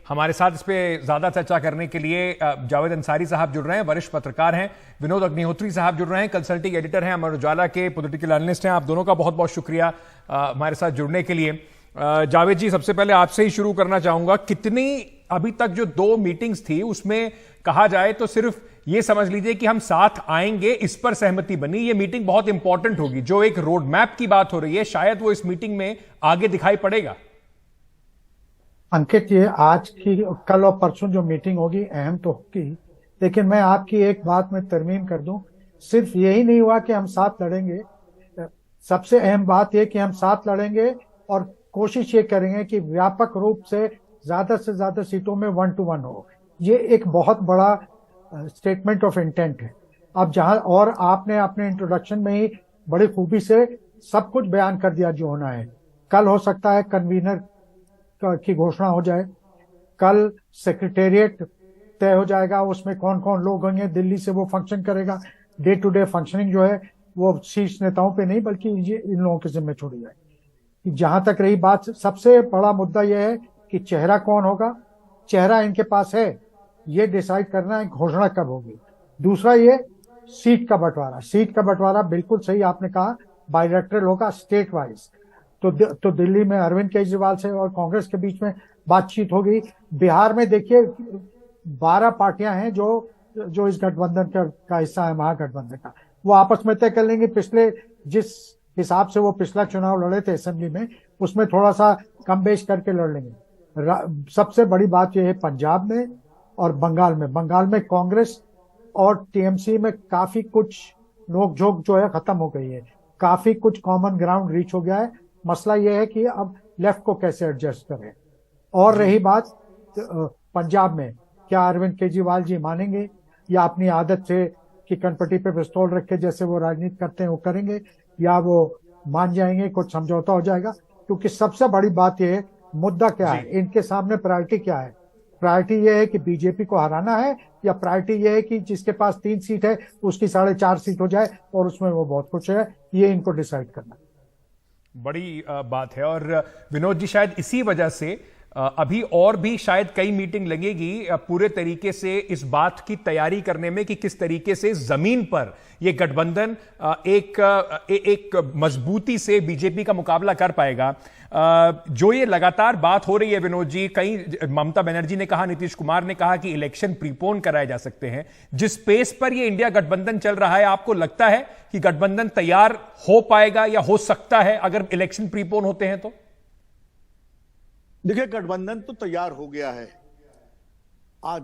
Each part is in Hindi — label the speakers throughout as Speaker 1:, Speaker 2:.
Speaker 1: हमारे साथ इस पे ज्यादा चर्चा करने के लिए जावेद अंसारी साहब जुड़ रहे हैं, वरिष्ठ पत्रकार हैं। विनोद अग्निहोत्री साहब जुड़ रहे हैं, कंसल्टिंग एडिटर हैं, अमर उजाला के पॉलिटिकल एनालिस्ट हैं। आप दोनों का बहुत बहुत शुक्रिया हमारे साथ जुड़ने के लिए। जावेद जी, सबसे पहले आपसे ही शुरू करना चाहूंगा। कितनी अभी तक जो 2 मीटिंग्स थी उसमें कहा जाए तो सिर्फ ये समझ लीजिए कि हम साथ आएंगे, इस पर सहमति बनी। ये मीटिंग बहुत इंपॉर्टेंट होगी। जो एक रोड मैप की बात हो रही है शायद वो इस मीटिंग में आगे दिखाई पड़ेगा।
Speaker 2: अंकित, ये आज की कल और परसों जो मीटिंग होगी अहम तो होगी, लेकिन मैं आपकी एक बात में तरमीम कर दूं। सिर्फ यही नहीं हुआ कि हम साथ लड़ेंगे, सबसे अहम बात यह कि हम साथ लड़ेंगे और कोशिश ये करेंगे कि व्यापक रूप से ज्यादा सीटों में 1 to 1 हो। ये एक बहुत बड़ा स्टेटमेंट ऑफ इंटेंट है। अब जहां, और आपने अपने इंट्रोडक्शन में ही बड़ी खूबी से सब कुछ बयान कर दिया जो होना है। कल हो सकता है कन्वीनर की घोषणा हो जाए, कल सेक्रेटेरिएट तय हो जाएगा, उसमें कौन कौन लोग होंगे, दिल्ली से वो फंक्शन करेगा। डे टू डे फंक्शनिंग जो है वो शीर्ष नेताओं पे नहीं बल्कि ये इन लोगों के जिम्मे छोड़ी जाए। जहां तक रही बात, सबसे बड़ा मुद्दा यह है कि चेहरा कौन होगा। चेहरा इनके पास है, ये डिसाइड करना है घोषणा कब होगी। दूसरा ये सीट का बंटवारा बिल्कुल सही आपने कहा, बायलैटरल होगा, स्टेट वाइज। तो दिल्ली में अरविंद केजरीवाल से और कांग्रेस के बीच में बातचीत होगी। बिहार में देखिए 12 पार्टियां हैं जो इस गठबंधन का हिस्सा है, महागठबंधन का। वो आपस में तय कर लेंगे। पिछले जिस हिसाब से वो पिछला चुनाव लड़े थे असेंबली में, उसमें थोड़ा सा कम बेश करके लड़ लेंगे। सबसे बड़ी बात यह है पंजाब में और बंगाल में कांग्रेस और टीएमसी में काफी कुछ नोकझोंक जो है खत्म हो गई है, काफी कुछ कॉमन ग्राउंड रीच हो गया है। मसला यह है कि अब लेफ्ट को कैसे एडजस्ट करें। और रही बात पंजाब में, क्या अरविंद केजरीवाल जी मानेंगे या अपनी आदत से कि कनपट्टी पे पिस्तौल रखे जैसे वो राजनीति करते हैं वो करेंगे, या वो मान जाएंगे, कुछ समझौता हो जाएगा। क्योंकि सबसे बड़ी बात यह है, मुद्दा क्या है, इनके सामने प्रायोरिटी क्या है। प्रायोरिटी यह है कि बीजेपी को हराना है, या प्रायोरिटी यह है कि जिसके पास 3 सीट है उसकी 4.5 सीट हो जाए और उसमें वो बहुत कुछ है। ये इनको डिसाइड करना है।
Speaker 1: बड़ी बात है। और विनोद जी, शायद इसी वजह से अभी और भी शायद कई मीटिंग लगेगी पूरे तरीके से इस बात की तैयारी करने में कि किस तरीके से जमीन पर यह गठबंधन एक मजबूती से बीजेपी का मुकाबला कर पाएगा। जो ये लगातार बात हो रही है विनोद जी, कई ममता बनर्जी ने कहा, नीतीश कुमार ने कहा कि इलेक्शन प्रीपोन कराए जा सकते हैं। जिस पेस पर ये इंडिया गठबंधन चल रहा है, आपको लगता है कि गठबंधन तैयार हो पाएगा या हो सकता है अगर इलेक्शन प्रीपोन होते हैं तो?
Speaker 3: देखिए, गठबंधन तो तैयार हो गया है। आज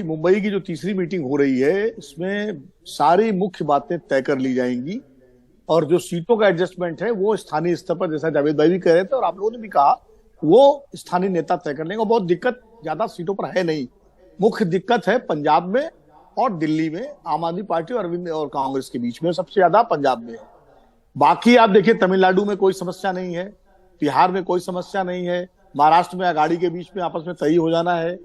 Speaker 3: मुंबई की जो तीसरी मीटिंग हो रही है, इसमें सारी मुख्य बातें तय कर ली जाएंगी और जो सीटों का एडजस्टमेंट है वो स्थानीय स्तर पर, जैसा जावेद भाई भी कह रहे थे और आप लोगों ने भी कहा, वो स्थानीय नेता तय कर लेंगे। बहुत दिक्कत ज्यादा सीटों पर है नहीं। मुख्य दिक्कत है पंजाब में और दिल्ली में, आम आदमी पार्टी और अरविंद और कांग्रेस के बीच में सबसे ज्यादा पंजाब में है। बाकी आप देखिए, तमिलनाडु में कोई समस्या नहीं है, बिहार में कोई समस्या नहीं है, महाराष्ट्र में अघाड़ी के बीच में आपस में तय हो जाना है।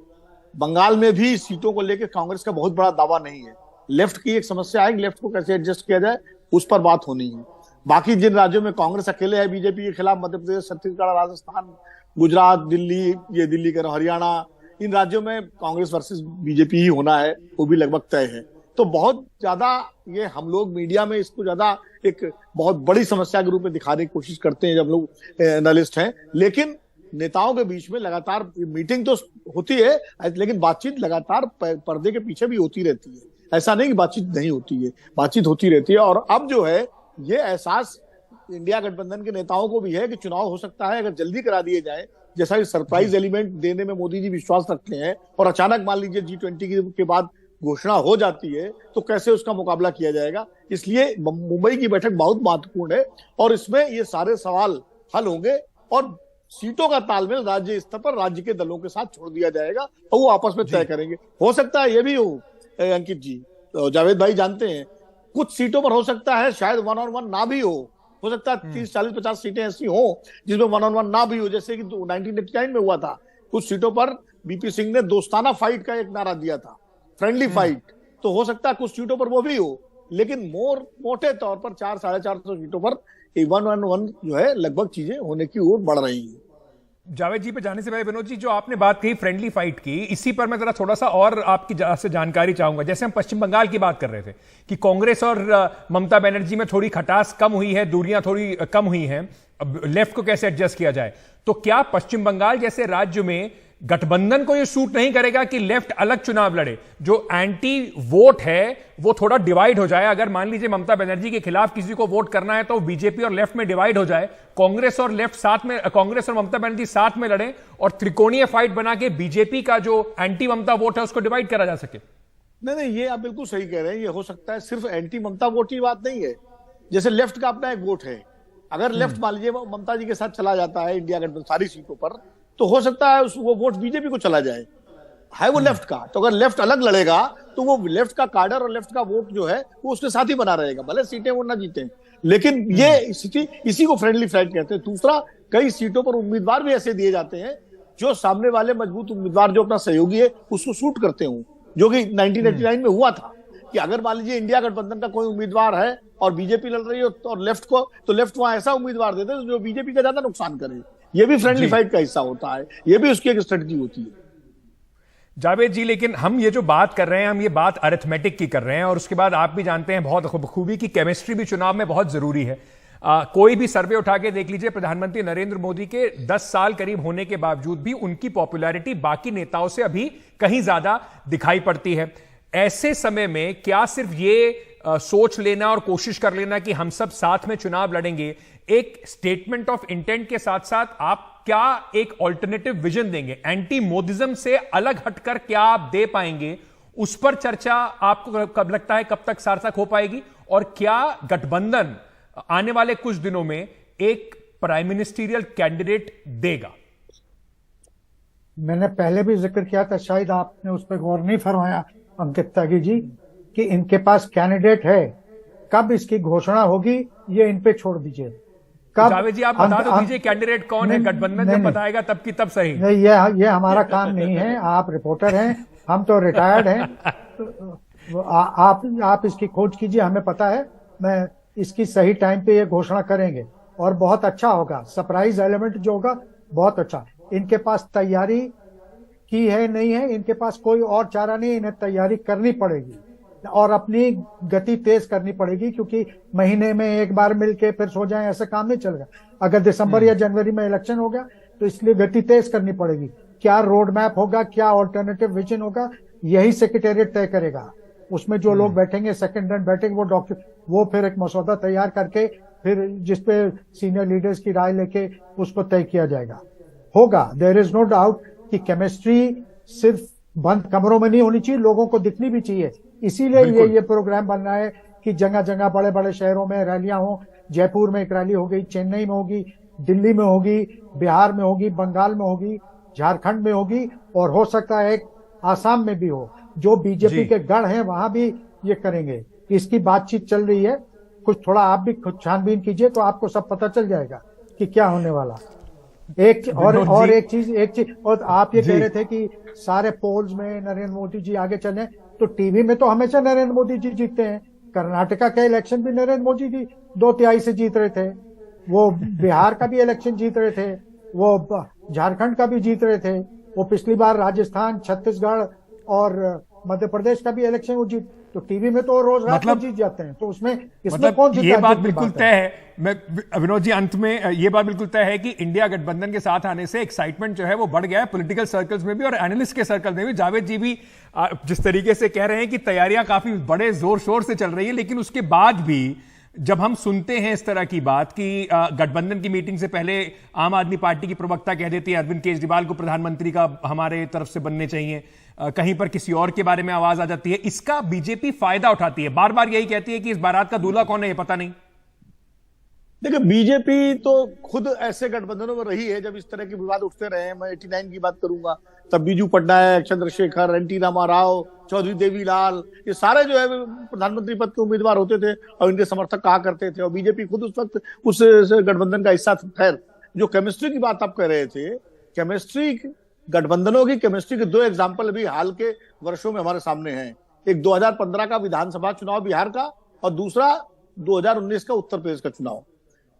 Speaker 3: बंगाल में भी सीटों को लेकर कांग्रेस का बहुत बड़ा दावा नहीं है। लेफ्ट की एक समस्या है, लेफ्ट को कैसे एडजस्ट किया जाए, उस पर बात होनी है। बाकी जिन राज्यों में कांग्रेस अकेले है बीजेपी के खिलाफ, मध्य प्रदेश, छत्तीसगढ़, राजस्थान, गुजरात, दिल्ली कह रहा हूं, हरियाणा, इन राज्यों में कांग्रेस वर्सेस बीजेपी ही होना है, वो भी लगभग तय है। तो बहुत ज्यादा ये हम लोग मीडिया में इसको ज्यादा एक बहुत बड़ी समस्या के रूप में दिखाने की कोशिश करते हैं जब लोग एनालिस्ट हैं। लेकिन नेताओं के बीच में लगातार मीटिंग तो होती है, लेकिन बातचीत लगातार पर्दे के पीछे भी होती रहती है। ऐसा नहीं कि बातचीत नहीं होती है, बातचीत होती रहती है। और अब जो है ये एहसास इंडिया गठबंधन के नेताओं को भी है कि चुनाव हो सकता है अगर जल्दी करा दिए जाए, जैसा कि सरप्राइज एलिमेंट देने में मोदी जी विश्वास रखते हैं, और अचानक मान लीजिए G20 के बाद घोषणा हो जाती है तो कैसे उसका मुकाबला किया जाएगा। इसलिए मुंबई की बैठक बहुत महत्वपूर्ण है और इसमें ये सारे सवाल हल होंगे और सीटों का तालमेल राज्य स्तर पर राज्य के दलों के साथ छोड़ दिया जाएगा और वो आपस में तय करेंगे। हो सकता है ये भी हो अंकित जी, तो जावेद भाई जानते हैं, कुछ सीटों पर हो सकता है शायद 1 on 1 ना भी हो सकता है 30, 40, 50 सीटें ऐसी हो जिसमें 1 on 1 ना भी हो, जैसे कि 1989 में हुआ था। कुछ सीटों पर बीपी सिंह ने दोस्ताना फाइट का एक नारा दिया था, फ्रेंडली फाइट। तो हो सकता है कुछ सीटों पर वो भी हो, लेकिन मोटे तौर पर 400-450 सीटों पर 1 on 1 जो है लगभग चीजें होने की ओर बढ़ रही है।
Speaker 1: जावेद जी पे जाने से पहले विनोद जी, जो आपने बात कही फ्रेंडली फाइट की, इसी पर मैं जरा थोड़ा सा और आपकी से जानकारी चाहूंगा। जैसे हम पश्चिम बंगाल की बात कर रहे थे कि कांग्रेस और ममता बनर्जी में थोड़ी खटास कम हुई है, दूरियां थोड़ी कम हुई हैं, अब लेफ्ट को कैसे एडजस्ट किया जाए, तो क्या पश्चिम बंगाल जैसे राज्य में गठबंधन को यह सूट नहीं करेगा कि लेफ्ट अलग चुनाव लड़े, जो एंटी वोट है वो थोड़ा डिवाइड हो जाए? अगर मान लीजिए ममता बनर्जी के खिलाफ किसी को वोट करना है तो बीजेपी और लेफ्ट में डिवाइड हो जाए, कांग्रेस और लेफ्ट साथ में, कांग्रेस और ममता बनर्जी साथ में लड़े और त्रिकोणीय फाइट बना के बीजेपी का जो एंटी ममता वोट है उसको डिवाइड करा जा सके।
Speaker 3: नहीं नहीं, ये आप बिल्कुल सही कह रहे हैं। ये हो सकता है, सिर्फ एंटी ममता वोट की बात नहीं है। जैसे लेफ्ट का अपना एक वोट है, अगर लेफ्ट मान लीजिए ममता जी के साथ चला जाता है इंडिया गठबंधन सारी सीटों पर, तो हो सकता है वो वोट बीजेपी को चला जाए, है वो लेफ्ट का। तो अगर लेफ्ट अलग लड़ेगा तो वो लेफ्ट का कार्डर और लेफ्ट का वोट जो है वो उसके साथ ही बना रहेगा, भले सीटें वो ना जीते। लेकिन ये इसी को फ्रेंडली फाइट कहते हैं। दूसरा, कई सीटों पर उम्मीदवार भी ऐसे दिए जाते हैं जो सामने वाले मजबूत उम्मीदवार जो अपना सहयोगी है उसको सूट करते हो, जो कि 1989 में हुआ था कि अगर मान लीजिए इंडिया गठबंधन का कोई उम्मीदवार है और बीजेपी लड़ रही है और लेफ्ट को, तो लेफ्ट वहां ऐसा उम्मीदवार देते हैं जो बीजेपी का ज्यादा नुकसान करे। ये भी फ्रेंडली फाइट का हिस्सा होता है, ये भी उसकी एक स्ट्रेटजी होती है।
Speaker 1: जावेद जी, लेकिन हम ये जो बात कर रहे हैं, हम ये बात अरिथमेटिक की कर रहे हैं, और उसके बाद आप भी जानते हैं बहुत खूबी की केमिस्ट्री भी चुनाव में बहुत जरूरी है। कोई भी सर्वे उठा के देख लीजिए, प्रधानमंत्री नरेंद्र मोदी के 10 साल करीब होने के बावजूद भी उनकी पॉपुलैरिटी बाकी नेताओं से अभी कहीं ज्यादा दिखाई पड़ती है। ऐसे समय में क्या सिर्फ ये सोच लेना और कोशिश कर लेना कि हम सब साथ में चुनाव लड़ेंगे, एक स्टेटमेंट ऑफ इंटेंट के साथ साथ आप क्या एक ऑल्टरनेटिव विजन देंगे, एंटी मोदिज्म से अलग हटकर क्या आप दे पाएंगे, उस पर चर्चा आपको कब लगता है कब तक सार्थक हो पाएगी? और क्या गठबंधन आने वाले कुछ दिनों में एक प्राइम मिनिस्टीरियल कैंडिडेट देगा?
Speaker 2: मैंने पहले भी जिक्र किया था, शायद आपने उस पर गौर नहीं फरमाया अंकित त्यागी जी, कि इनके पास कैंडिडेट है। कब इसकी घोषणा होगी ये इन पे छोड़ दीजिए। कब,
Speaker 1: जावेद जी आप बता दो दीजिए कैंडिडेट कौन है, गठबंधन जब बताएगा तब की तब सही।
Speaker 2: नहीं, ये हमारा काम नहीं है। आप रिपोर्टर हैं, हम तो रिटायर्ड हैं। आप इसकी खोज कीजिए, हमें पता है। मैं इसकी सही टाइम पे ये घोषणा करेंगे और बहुत अच्छा होगा। सरप्राइज एलिमेंट जो होगा बहुत अच्छा। इनके पास तैयारी की है नहीं है, इनके पास कोई और चारा नहीं, इन्हें तैयारी करनी पड़ेगी और अपनी गति तेज करनी पड़ेगी, क्योंकि महीने में एक बार मिलके फिर सो जाएं ऐसा काम नहीं चलेगा। अगर दिसंबर या जनवरी में इलेक्शन हो गया तो इसलिए गति तेज करनी पड़ेगी। क्या रोड मैप होगा, क्या ऑल्टरनेटिव विजन होगा, यही सेक्रेटेरिएट तय करेगा। उसमें जो लोग बैठेंगे, सेकंड बैठेंगे, वो फिर एक मसौदा तैयार करके फिर जिसपे सीनियर लीडर्स की राय लेके उसको तय किया जाएगा। होगा, देयर इज नो डाउट कि केमिस्ट्री सिर्फ बंद कमरों में नहीं होनी चाहिए, लोगों को दिखनी भी चाहिए। इसीलिए ये प्रोग्राम बन रहा है कि जगह जगह बड़े बड़े शहरों में रैलियां हो। जयपुर में एक रैली हो गई, चेन्नई में होगी, दिल्ली में होगी, बिहार में होगी, बंगाल में होगी, झारखंड में होगी, और हो सकता है एक आसाम में भी हो। जो बीजेपी के गढ़ हैं वहां भी ये करेंगे। इसकी बातचीत चल रही है। कुछ थोड़ा आप भी खुद छानबीन कीजिए तो आपको सब पता चल जाएगा कि क्या होने वाला। एक चीज और आप ये कह रहे थे कि सारे पोल्स में नरेंद्र मोदी जी आगे चले, तो टीवी में तो हमेशा नरेंद्र मोदी जी जीतते हैं। कर्नाटका का इलेक्शन भी नरेंद्र मोदी जी 2/3 से जीत रहे थे, वो बिहार का भी इलेक्शन जीत रहे थे, वो झारखंड का भी जीत रहे थे, वो पिछली बार राजस्थान, छत्तीसगढ़ और मध्य प्रदेश का भी इलेक्शन वो जीत। तो टीवी में तो रोज रात को जीत जाते हैं, तो इसमें कौन सी
Speaker 1: ये बात बिल्कुल तय है। मैं विनोद जी, अंत में ये बात बिल्कुल तय है कि इंडिया गठबंधन के साथ आने से एक्साइटमेंट जो है वो बढ़ गया है पॉलिटिकल सर्कल्स में भी और एनालिस्ट के सर्कल में भी। जावेद जी भी जिस तरीके से कह रहे हैं कि तैयारियां काफी बड़े जोर शोर से चल रही है, लेकिन उसके बाद भी जब हम सुनते हैं इस तरह की बात कि गठबंधन की मीटिंग से पहले आम आदमी पार्टी की प्रवक्ता कह देती है अरविंद केजरीवाल को प्रधानमंत्री का हमारे तरफ से बनने चाहिए, कहीं पर किसी और के बारे में आवाज आ जाती है, इसका बीजेपी फायदा उठाती है। बार बार यही कहती है कि इस बारात का दूल्हा कौन है ये पता नहीं।
Speaker 3: देखिए, बीजेपी तो खुद ऐसे गठबंधनों में रही है जब इस तरह के विवाद उठते रहे हैं। मैं 89 की बात करूंगा, तब बीजू पटनायक, चंद्रशेखर, एनटी रामाराव, चौधरी देवीलाल, ये सारे जो है प्रधानमंत्री पद के उम्मीदवार होते थे और इनके समर्थक कहा करते थे, और बीजेपी खुद उस वक्त उस गठबंधन का हिस्सा था। खैर, जो केमिस्ट्री की बात आप कह रहे थे, केमिस्ट्री, गठबंधनों की केमिस्ट्री के 2 एग्जाम्पल अभी हाल के वर्षों में हमारे सामने हैं। एक 2015 का विधानसभा चुनाव बिहार का, और दूसरा 2019 का उत्तर प्रदेश का चुनाव।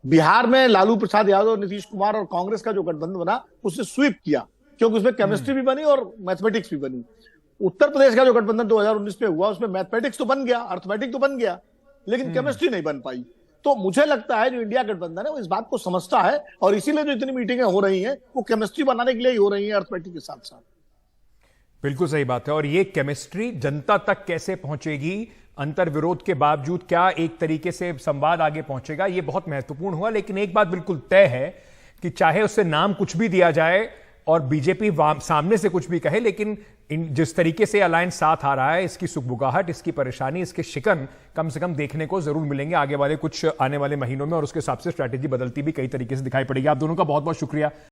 Speaker 3: बिहार में लालू प्रसाद यादव, नीतीश कुमार और कांग्रेस का जो गठबंधन बना उससे स्वीप किया, क्योंकि उसमें केमिस्ट्री भी बनी और मैथमेटिक्स भी बनी। उत्तर प्रदेश का जो गठबंधन 2019 में हुआ उसमें मैथमेटिक्स तो बन गया, अर्थमेटिक तो बन गया, लेकिन केमिस्ट्री नहीं बन पाई। तो मुझे लगता है जो इंडिया गठबंधन है वो इस बात को समझता है, और इसीलिए जो इतनी मीटिंगें हो रही हैं वो केमिस्ट्री बनाने के लिए ही हो रही हैं, अर्थमेटिक के साथ साथ।
Speaker 1: बिल्कुल सही बात है। और ये केमिस्ट्री जनता तक कैसे पहुंचेगी, अंतर विरोध के बावजूद क्या एक तरीके से संवाद आगे पहुंचेगा, ये बहुत महत्वपूर्ण हुआ। लेकिन एक बात बिल्कुल तय है कि चाहे उससे नाम कुछ भी दिया जाए और बीजेपी सामने से कुछ भी कहे, लेकिन जिस तरीके से अलायंस साथ आ रहा है, इसकी सुगबुगाहट, इसकी परेशानी, इसके शिकन कम से कम देखने को जरूर मिलेंगे आने वाले महीनों में, और उसके हिसाब से स्ट्रैटेजी बदलती भी कई तरीके से दिखाई पड़ेगी। आप दोनों का बहुत बहुत शुक्रिया।